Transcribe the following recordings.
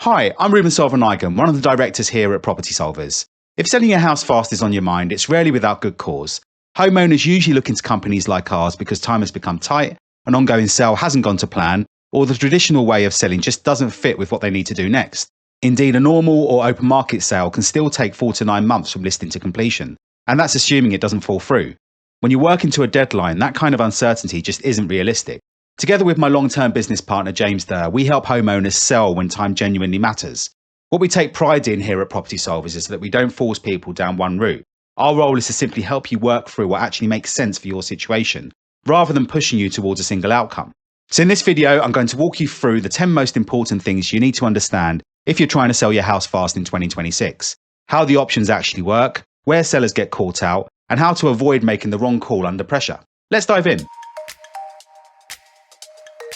Hi, I'm Ruban Selvanayagam, one of the directors here at Property Solvers. If selling your house fast is on your mind, it's rarely without good cause. Homeowners usually look into companies like ours because time has become tight, an ongoing sale hasn't gone to plan, or the traditional way of selling just doesn't fit with what they need to do next. Indeed, a normal or open market sale can still take 4 to 9 months from listing to completion, and that's assuming it doesn't fall through. When you work into a deadline, that kind of uncertainty just isn't realistic. Together with my long-term business partner, James Durr, we help homeowners sell when time genuinely matters. What we take pride in here at Property Solvers is that we don't force people down one route. Our role is to simply help you work through what actually makes sense for your situation, rather than pushing you towards a single outcome. So in this video, I'm going to walk you through the 10 most important things you need to understand if you're trying to sell your house fast in 2026, how the options actually work, where sellers get caught out, and how to avoid making the wrong call under pressure. Let's dive in.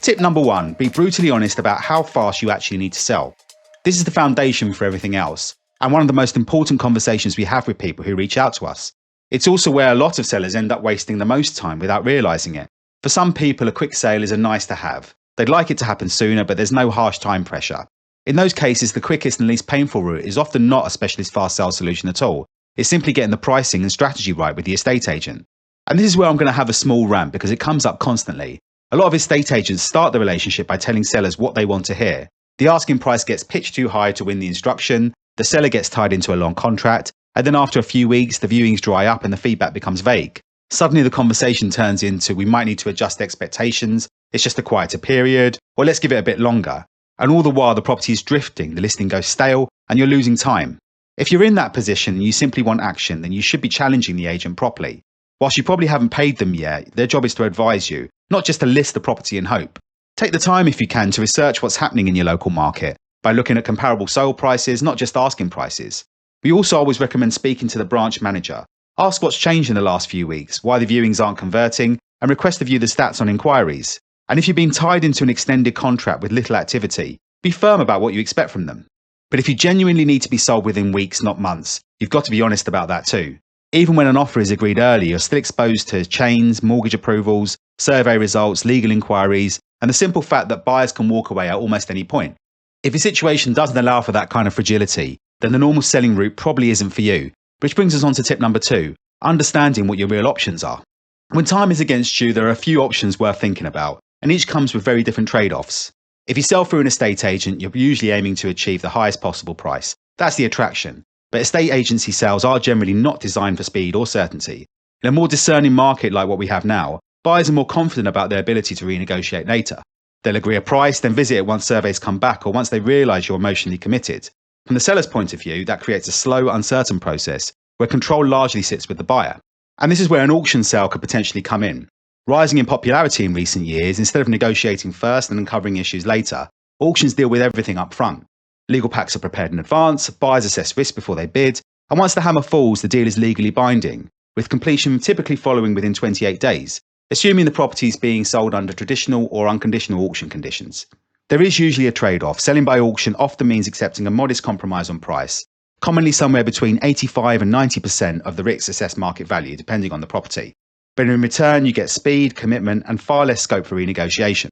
Tip number 1, be brutally honest about how fast you actually need to sell. This is the foundation for everything else, and one of the most important conversations we have with people who reach out to us. It's also where a lot of sellers end up wasting the most time without realizing it. For some people, a quick sale is a nice to have. They'd like it to happen sooner, but there's no harsh time pressure. In those cases, the quickest and least painful route is often not a specialist fast sale solution at all. It's simply getting the pricing and strategy right with the estate agent. And this is where I'm going to have a small rant because it comes up constantly. A lot of estate agents start the relationship by telling sellers what they want to hear. The asking price gets pitched too high to win the instruction, the seller gets tied into a long contract, and then after a few weeks, the viewings dry up and the feedback becomes vague. Suddenly the conversation turns into, we might need to adjust expectations, it's just a quieter period, or let's give it a bit longer. And all the while the property is drifting, the listing goes stale, and you're losing time. If you're in that position and you simply want action, then you should be challenging the agent properly. Whilst you probably haven't paid them yet, their job is to advise you, not just to list the property and hope. Take the time if you can to research what's happening in your local market by looking at comparable sale prices, not just asking prices. We also always recommend speaking to the branch manager. Ask what's changed in the last few weeks, why the viewings aren't converting, and request to view the stats on inquiries. And if you've been tied into an extended contract with little activity, be firm about what you expect from them. But if you genuinely need to be sold within weeks, not months, you've got to be honest about that too. Even when an offer is agreed early, you're still exposed to chains, mortgage approvals, survey results, legal inquiries, and the simple fact that buyers can walk away at almost any point. If your situation doesn't allow for that kind of fragility, then the normal selling route probably isn't for you. Which brings us on to tip number 2, understanding what your real options are. When time is against you, there are a few options worth thinking about, and each comes with very different trade-offs. If you sell through an estate agent, you're usually aiming to achieve the highest possible price. That's the attraction. But estate agency sales are generally not designed for speed or certainty. In a more discerning market like what we have now, buyers are more confident about their ability to renegotiate later. They'll agree a price, then visit it once surveys come back or once they realise you're emotionally committed. From the seller's point of view, that creates a slow, uncertain process where control largely sits with the buyer. And this is where an auction sale could potentially come in. Rising in popularity in recent years, instead of negotiating first and uncovering issues later, auctions deal with everything up front. Legal packs are prepared in advance, buyers assess risk before they bid, and once the hammer falls, the deal is legally binding, with completion typically following within 28 days, assuming the property is being sold under traditional or unconditional auction conditions. There is usually a trade-off. Selling by auction often means accepting a modest compromise on price, commonly somewhere between 85 and 90% of the RICS assessed market value, depending on the property. But in return, you get speed, commitment, and far less scope for renegotiation.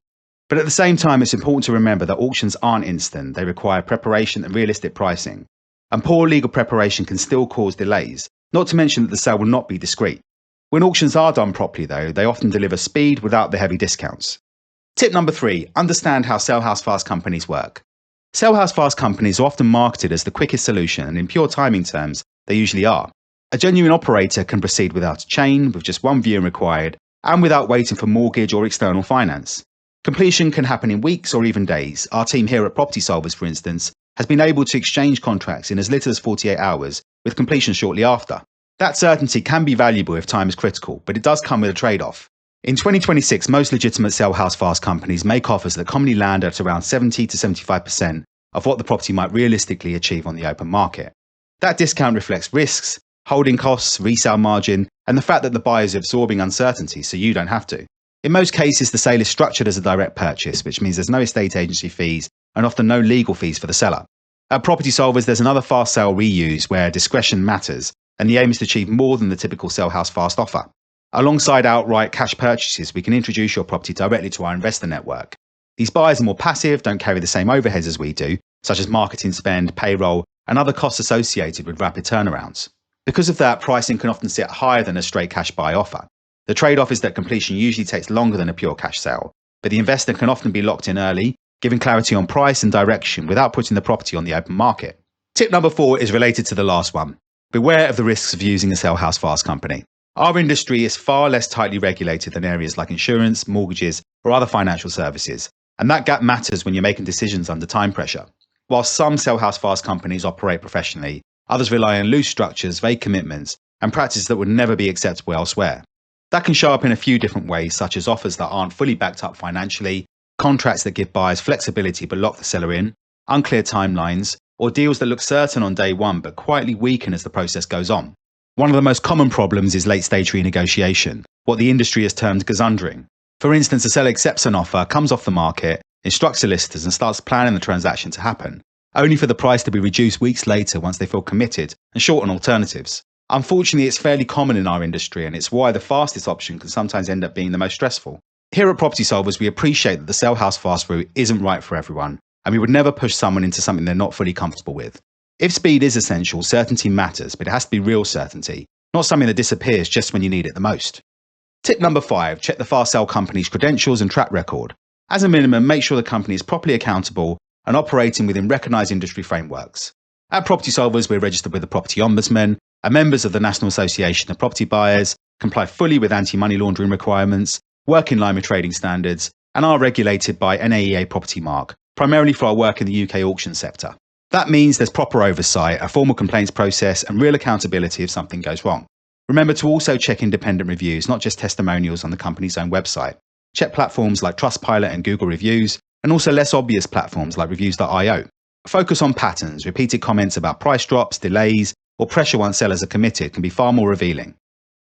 But at the same time, it's important to remember that auctions aren't instant. They require preparation and realistic pricing. And poor legal preparation can still cause delays, not to mention that the sale will not be discreet. When auctions are done properly though, they often deliver speed without the heavy discounts. Tip number 3, understand how sell house fast companies work. Sell house fast companies are often marketed as the quickest solution, and in pure timing terms, they usually are. A genuine operator can proceed without a chain, with just one viewing required, and without waiting for mortgage or external finance. Completion can happen in weeks or even days. Our team here at Property Solvers, for instance, has been able to exchange contracts in as little as 48 hours, with completion shortly after. That certainty can be valuable if time is critical, but it does come with a trade-off. In 2026, most legitimate sell house fast companies make offers that commonly land at around 70 to 75% of what the property might realistically achieve on the open market. That discount reflects risks, holding costs, resale margin, and the fact that the buyer is absorbing uncertainty so you don't have to. In most cases, the sale is structured as a direct purchase, which means there's no estate agency fees and often no legal fees for the seller. At Property Solvers, there's another fast sale we use where discretion matters, and the aim is to achieve more than the typical sell house fast offer. Alongside outright cash purchases, we can introduce your property directly to our investor network. These buyers are more passive, don't carry the same overheads as we do, such as marketing spend, payroll, and other costs associated with rapid turnarounds. Because of that, pricing can often sit higher than a straight cash buy offer. The trade-off is that completion usually takes longer than a pure cash sale, but the investor can often be locked in early, giving clarity on price and direction without putting the property on the open market. Tip number 4 is related to the last one. Beware of the risks of using a sell house fast company. Our industry is far less tightly regulated than areas like insurance, mortgages, or other financial services, and that gap matters when you're making decisions under time pressure. While some sell house fast companies operate professionally, others rely on loose structures, vague commitments, and practices that would never be acceptable elsewhere. That can show up in a few different ways, such as offers that aren't fully backed up financially, contracts that give buyers flexibility but lock the seller in, unclear timelines, or deals that look certain on day one but quietly weaken as the process goes on. One of the most common problems is late-stage renegotiation, what the industry has termed gazundering. For instance, a seller accepts an offer, comes off the market, instructs solicitors and starts planning the transaction to happen, only for the price to be reduced weeks later once they feel committed and short on alternatives. Unfortunately, it's fairly common in our industry, and it's why the fastest option can sometimes end up being the most stressful. Here at Property Solvers, we appreciate that the sell house fast route isn't right for everyone, and we would never push someone into something they're not fully comfortable with. If speed is essential, certainty matters, but it has to be real certainty, not something that disappears just when you need it the most. Tip number 5, check the fast sell company's credentials and track record. As a minimum, make sure the company is properly accountable and operating within recognised industry frameworks. At Property Solvers, we're registered with the Property Ombudsman, are members of the National Association of Property Buyers, comply fully with anti-money laundering requirements, work in line with trading standards, and are regulated by NAEA Property Mark, primarily for our work in the UK auction sector. That means there's proper oversight, a formal complaints process, and real accountability if something goes wrong. Remember to also check independent reviews, not just testimonials on the company's own website. Check platforms like Trustpilot and Google Reviews, and also less obvious platforms like Reviews.io. Focus on patterns. Repeated comments about price drops, delays, or pressure once sellers are committed can be far more revealing.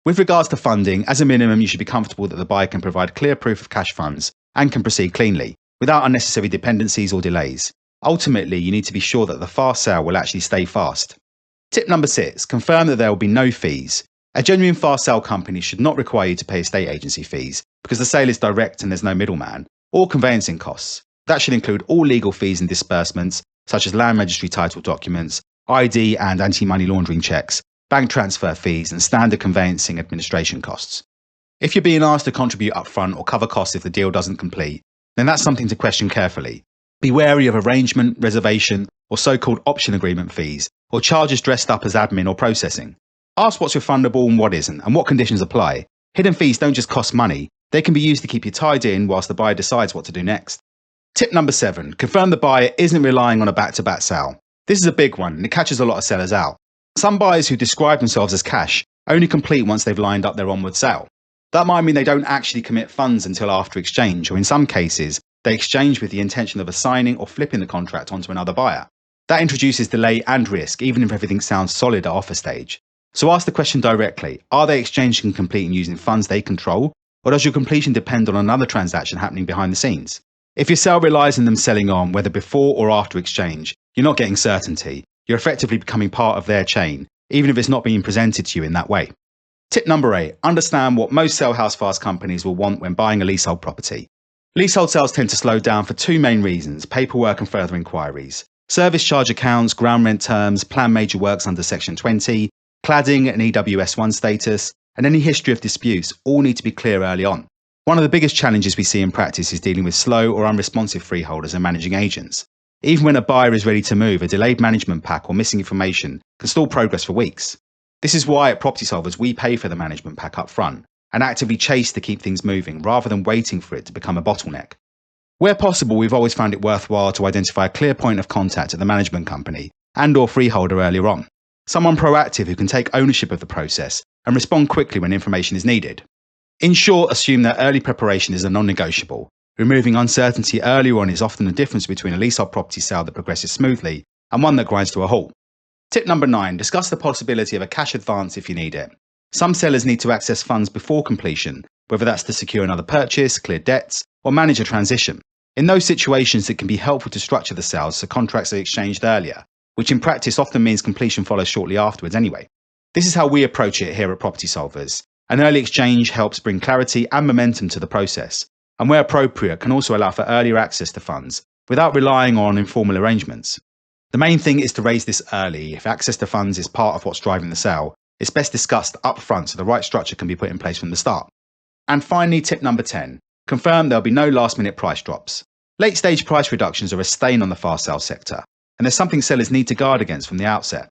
With regards to funding, as a minimum, you should be comfortable that the buyer can provide clear proof of cash funds and can proceed cleanly, without unnecessary dependencies or delays. Ultimately, you need to be sure that the fast sale will actually stay fast. Tip number 6, confirm that there will be no fees. A genuine fast sale company should not require you to pay estate agency fees because the sale is direct and there's no middleman, or conveyancing costs. That should include all legal fees and disbursements, such as land registry title documents, ID and anti-money laundering checks, bank transfer fees, and standard conveyancing administration costs. If you're being asked to contribute upfront or cover costs if the deal doesn't complete, then that's something to question carefully. Be wary of arrangement, reservation, or so-called option agreement fees, or charges dressed up as admin or processing. Ask what's refundable and what isn't, and what conditions apply. Hidden fees don't just cost money, they can be used to keep you tied in whilst the buyer decides what to do next. Tip number 7, confirm the buyer isn't relying on a back-to-back sale. This is a big one, and it catches a lot of sellers out. Some buyers who describe themselves as cash only complete once they've lined up their onward sale. That might mean they don't actually commit funds until after exchange, or in some cases, they exchange with the intention of assigning or flipping the contract onto another buyer. That introduces delay and risk, even if everything sounds solid at offer stage. So ask the question directly, are they exchanging and completing using funds they control, or does your completion depend on another transaction happening behind the scenes? If your sale relies on them selling on, whether before or after exchange, you're not getting certainty. You're effectively becoming part of their chain, even if it's not being presented to you in that way. Tip number 8, understand what most sell house fast companies will want when buying a leasehold property. Leasehold sales tend to slow down for 2 main reasons: paperwork and further inquiries. Service charge accounts, ground rent terms, planned major works under Section 20, cladding and EWS1 status, and any history of disputes all need to be clear early on. One of the biggest challenges we see in practice is dealing with slow or unresponsive freeholders and managing agents. Even when a buyer is ready to move, a delayed management pack or missing information can stall progress for weeks. This is why at Property Solvers we pay for the management pack up front and actively chase to keep things moving rather than waiting for it to become a bottleneck. Where possible, we've always found it worthwhile to identify a clear point of contact at the management company and/or freeholder earlier on. Someone proactive who can take ownership of the process and respond quickly when information is needed. In short, assume that early preparation is a non-negotiable. Removing uncertainty earlier on is often the difference between a leasehold property sale that progresses smoothly and one that grinds to a halt. Tip number 9, discuss the possibility of a cash advance if you need it. Some sellers need to access funds before completion, whether that's to secure another purchase, clear debts, or manage a transition. In those situations, it can be helpful to structure the sales so contracts are exchanged earlier, which in practice often means completion follows shortly afterwards anyway. This is how we approach it here at Property Solvers. An early exchange helps bring clarity and momentum to the process, and where appropriate can also allow for earlier access to funds, without relying on informal arrangements. The main thing is to raise this early. If access to funds is part of what's driving the sale, it's best discussed up front so the right structure can be put in place from the start. And finally, tip number 10, confirm there'll be no last-minute price drops. Late-stage price reductions are a stain on the fast sale sector, and there's something sellers need to guard against from the outset.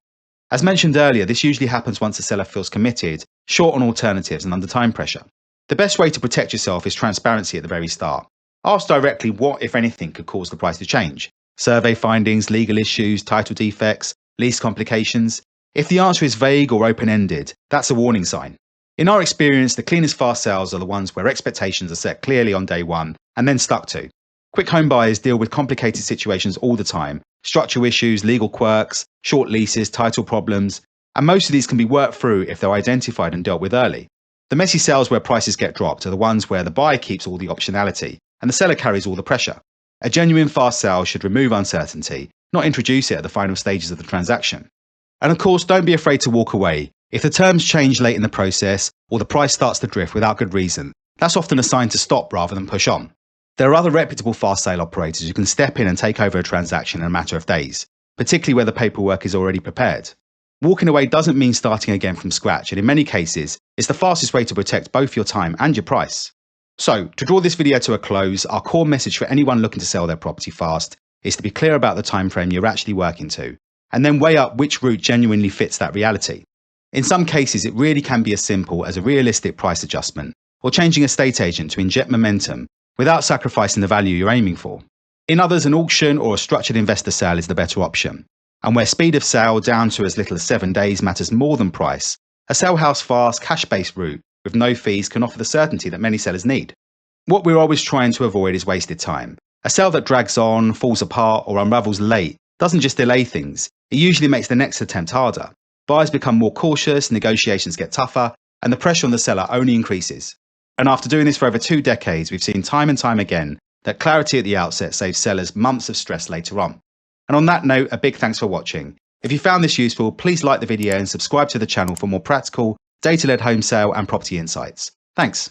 As mentioned earlier, this usually happens once a seller feels committed, short on alternatives and under time pressure. The best way to protect yourself is transparency at the very start. Ask directly what, if anything, could cause the price to change. Survey findings, legal issues, title defects, lease complications. If the answer is vague or open-ended, that's a warning sign. In our experience, the cleanest fast sales are the ones where expectations are set clearly on day one and then stuck to. Quick home buyers deal with complicated situations all the time, structural issues, legal quirks, short leases, title problems, and most of these can be worked through if they're identified and dealt with early. The messy sales where prices get dropped are the ones where the buyer keeps all the optionality and the seller carries all the pressure. A genuine fast sale should remove uncertainty, not introduce it at the final stages of the transaction. And of course, don't be afraid to walk away. If the terms change late in the process or the price starts to drift without good reason, that's often a sign to stop rather than push on. There are other reputable fast sale operators who can step in and take over a transaction in a matter of days, particularly where the paperwork is already prepared. Walking away doesn't mean starting again from scratch, and in many cases, it's the fastest way to protect both your time and your price. So, to draw this video to a close, our core message for anyone looking to sell their property fast is to be clear about the time frame you're actually working to, and then weigh up which route genuinely fits that reality. In some cases, it really can be as simple as a realistic price adjustment, or changing a estate agent to inject momentum without sacrificing the value you're aiming for. In others, an auction or a structured investor sale is the better option. And where speed of sale down to as little as 7 days matters more than price, a sell house fast, cash-based route with no fees can offer the certainty that many sellers need. What we're always trying to avoid is wasted time. A sale that drags on, falls apart, or unravels late doesn't just delay things, it usually makes the next attempt harder. Buyers become more cautious, negotiations get tougher, and the pressure on the seller only increases. And after doing this for over 2 decades, we've seen time and time again that clarity at the outset saves sellers months of stress later on. And on that note, a big thanks for watching. If you found this useful, please like the video and subscribe to the channel for more practical, data-led home sale and property insights. Thanks.